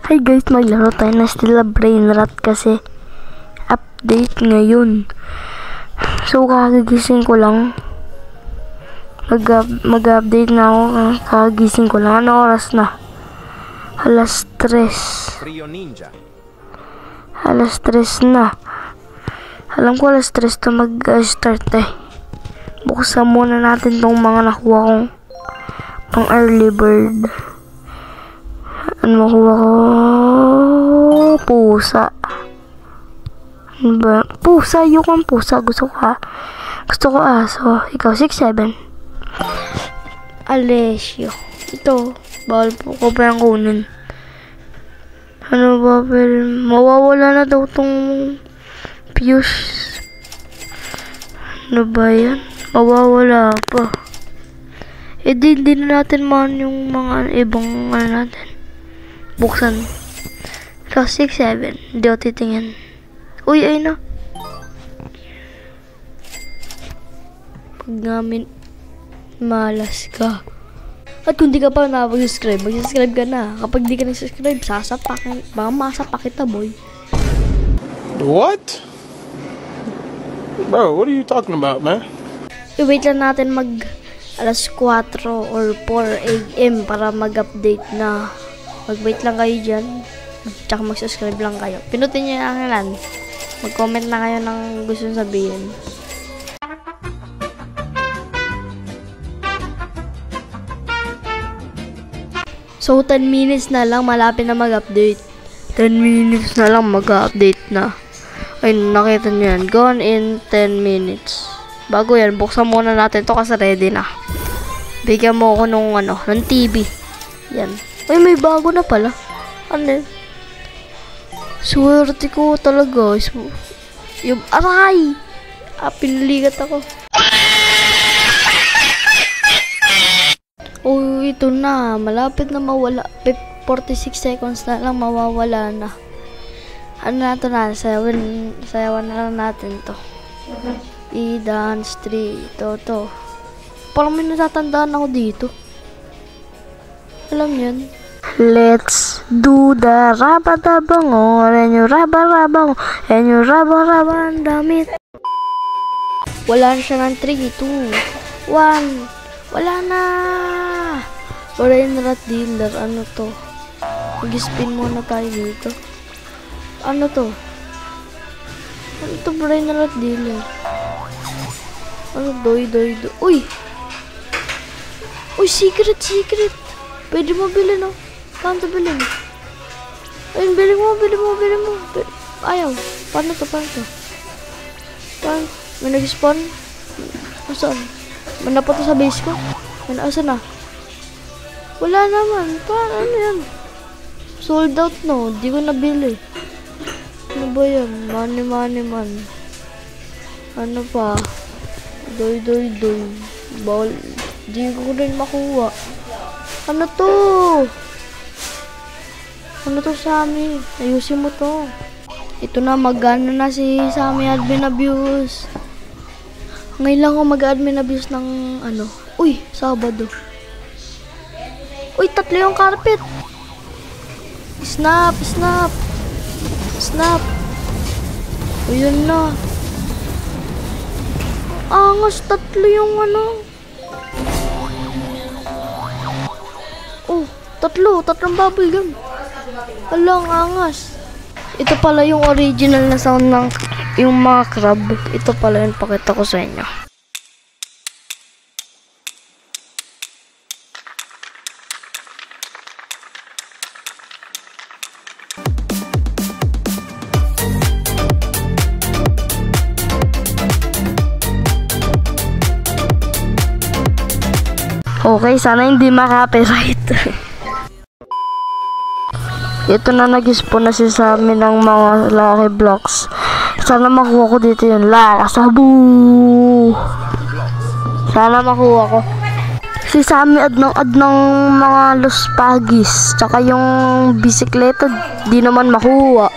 Hi guys, maglaro tayo na Stella Brainrot kasi update ngayon. So kakagising ko lang. Mag-update na ako. Kakagising ko lang. Ano oras na? Alas 3. Alas 3 na. Alam ko alas 3 to mag-start eh. Buksan muna natin tong mga nakuha kong pang early bird. Ano makuha ko? Pusa. Ano ba? Pusa. Yung pusa. Gusto ko aso. Ikaw, 6-7. Alessio. Ito. Bawal po ko pa yung kunin. Ano ba? Pero mawawala na daw tong fuse. Ano ba yan? Mawawala pa. Hindi na natin man yung mga ibang natin. Buksan. So, 6-7. Hindi ako titingin. Uy, ay na. Pag namin malas ka. At kung di ka pa nakapag-subscribe, mag-subscribe ka na. Kapag di ka nag-subscribe, sasapakin. Baka masapak kita, boy. What? Bro, what are you talking about, man? I-wait lang natin alas 4 or 4 AM para mag-update na. Mag-wait lang kayo dyan. Tsaka mag-subscribe lang kayo. Pinutin nyo yung angalan. Mag-comment na kayo ng gusto sabihin. So, 10 minutes na lang. Malapit na mag-update. 10 minutes na lang mag-update na. Ay, nakita nyo yan. Gone in 10 minutes. Bago yan, buksan muna natin to kasi ready na. Bigyan mo ako ng TV. Yan. Ay, may bago na pala. Ano? Swerte ko talaga. Yung aray! Pinaligat ako. Oh, ito na. Malapit na mawala. 46 seconds na lang mawawala na. Ano na ito na? Sayawan na lang natin to. I-dance 3. Ito. Parang may natatandaan ako dito. Alam yan. Let's do the raba-dabango. Renyo raba-rabango. Renyo raba-raban damit. Wala na siya ng 3, 2, 1. Wala na. Brainrot dealer. Ano to? Mag-spin muna tayo dito. Ano to? Ano to Brainrot dealer? Ano, doy. Uy! Uy, secret! Pwede mo bilhin, no? Paano bilhin? Ayun, bilhin mo. Ayaw. Paano to? May nag-spawn? Saan? Manapa to sa base ko? Asan na? Wala naman. Paano yan? Sold out, no? Di ko nabili. Ano ba yan? Money man. Ano pa? Doy. Bawal. Di ko rin makuha. Ano to? Ano to, Sammy? Ayusin mo to. Ito na, mag-ano na si Sammy admin abuse. Ngayon lang ako mag-admin abuse ng Uy, Sabado. Uy, 3 yung carpet. Snap. Uy, yun na. Angas, 3 yung Oh, 3 bubble gum. Alang angas. Ito pala yung original na sound ng yung mga crab. Ito pala yung pakita ko sa inyo. Okay, sana hindi ma-copyright. Ito na, nag-spawn na si Sammy ng mga lucky blocks. Sana makuha ko dito yung Sabu. Sana makuha ko. Si Sammy ad ng mga Los Pagis. Tsaka yung bisikleta, di naman makuha.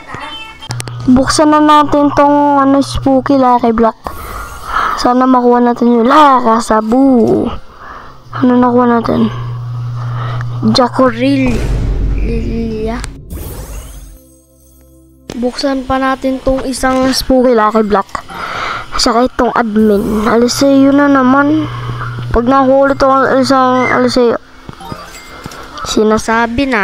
Buksan na natin tong spooky lucky block. Sana makuha natin yung Sabu. Ano nakuha natin? Jacoril. Buksan pa natin tong isang spooky lucky block. Saka itong admin. Aliseo na naman. Pag nahuli itong isang Aliseo, sinasabi na.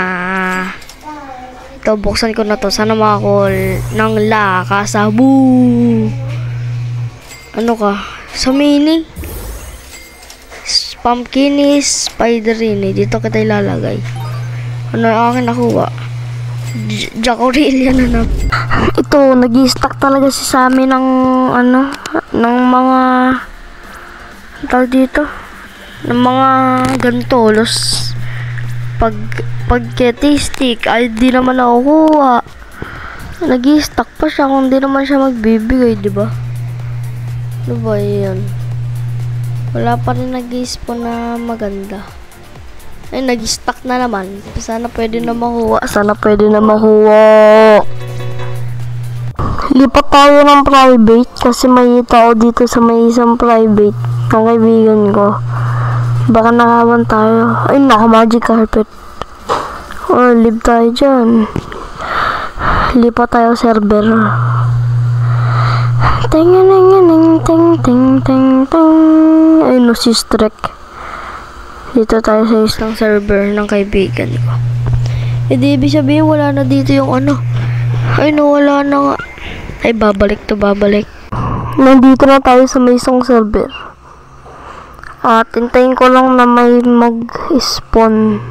Ito, buksan ko na to. Sana makakul ng lakasabu. Ano ka? Sa mini? Pumpkinis, spiderini. Dito kita ilalagay. Ano ang akin nakuha? Jack Aurelia na naman. Ito, nag-i-stack talaga si Sammy ng ng mga tawag dito, ng mga gantolos. Pag stick ay di naman nakukuha. Nag-i-stack pa siya kung di naman siya magbibigay, di ba? Ano ba yan? Wala pa rin nag-i-spawn na maganda. Ay, nag-stack na naman. Sana pwede na makuha. Sana pwede na makuha. Lipat tayo ng private kasi may tao dito sa may isang private ng kaibigan ko. Baka nakawan tayo. Ay, naka-magic carpet. Oh, live tayo dyan. Lipat tayo server. Ting ting ting ting ting ting. Ay, no, si Strek. Dito tayo sa isang server ng kaibigan ko. E di ibig sabihin wala na dito yung ano. Ay no, wala na nga. Ay babalik to, babalik. Nandito na tayo sa may isang server. At hintayin ko lang na may mag-spawn.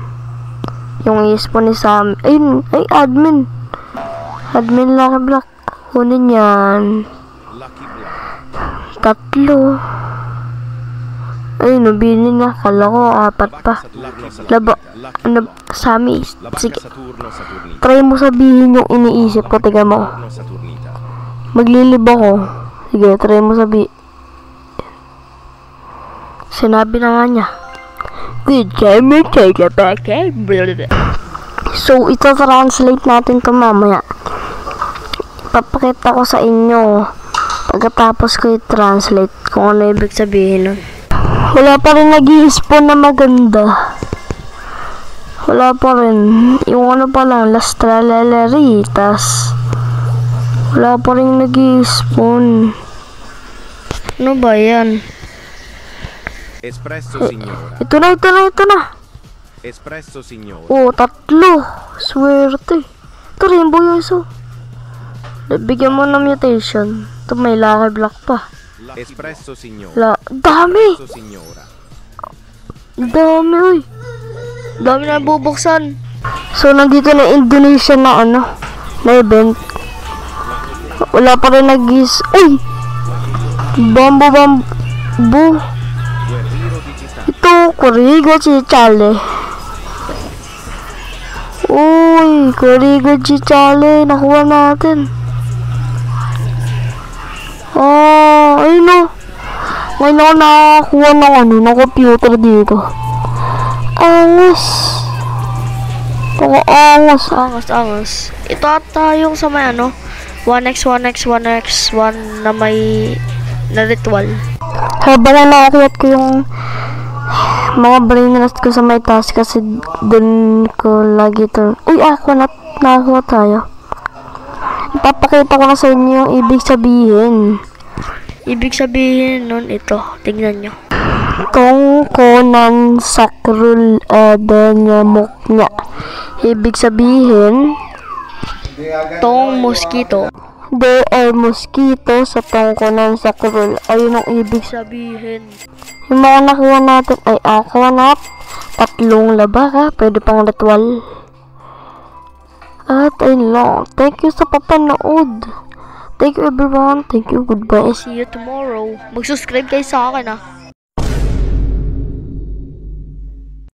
Yung i-spawn ni Sam. Ay admin. Admin Lucky Block. Kunin yan. 3. Ay, nabili na. Kala ko, 4 pa. Laba. Sammy. Sige. Try mo sabihin yung iniisip ko. Tiga mo. Maglilib ako. Sige, try mo sabihin. Sinabi na nga niya. Good game, take it back. So, ito-translate natin to mamaya. Papakita ko sa inyo. Pagkatapos ko i-translate kung ano ibig sabihin nun. Wala pa rin nag-i-spawn na maganda. Wala pa rin. Yung ano pa lang, Las Tralaleritas. Wala pa rin nag-i-spawn. Ano ba yan? Espresso signora. Ito na. Espresso signora. Oh, 3. Swerte. Ito rainbow yung isa. Bigyan mo ng mutation. Ito may lucky block pa. Espresso signora. Dami! Espresso signora. Dami, uy. Dami na bubuksan. So, nandito na Indonesia na na event. Wala pa rin nag-is. Uy! Bambu. Ito, Kurigo Chichale. Uy, Kurigo Chichale. Nakuha natin. Oh, ayun o. Ngayon ako nakakuha ng computer dito. Angas. Angas. Ito ata yung sa may 1x1 na may na ritual. Habang nakakiyat ko yung mga brain rest ko sa may task kasi dun ko lagi ito. Uy, nakakuha tayo. Ipapakita ko na sa inyo yung ibig sabihin. Ibig sabihin nun ito. Tingnan nyo. Tongkonan sakrul edenyamok niya. Ibig sabihin, tong mosquito. De mosquito sa tongkonan sakrul. Ayun ang ibig sabihin. Yung mga nakuha natin ay aquanat. 3 labaka. Pwede pang ritual. At ayun lang. Thank you sa papanood. Thank you everyone. Thank you. Goodbye. See you tomorrow. Mag-subscribe kayo sa akin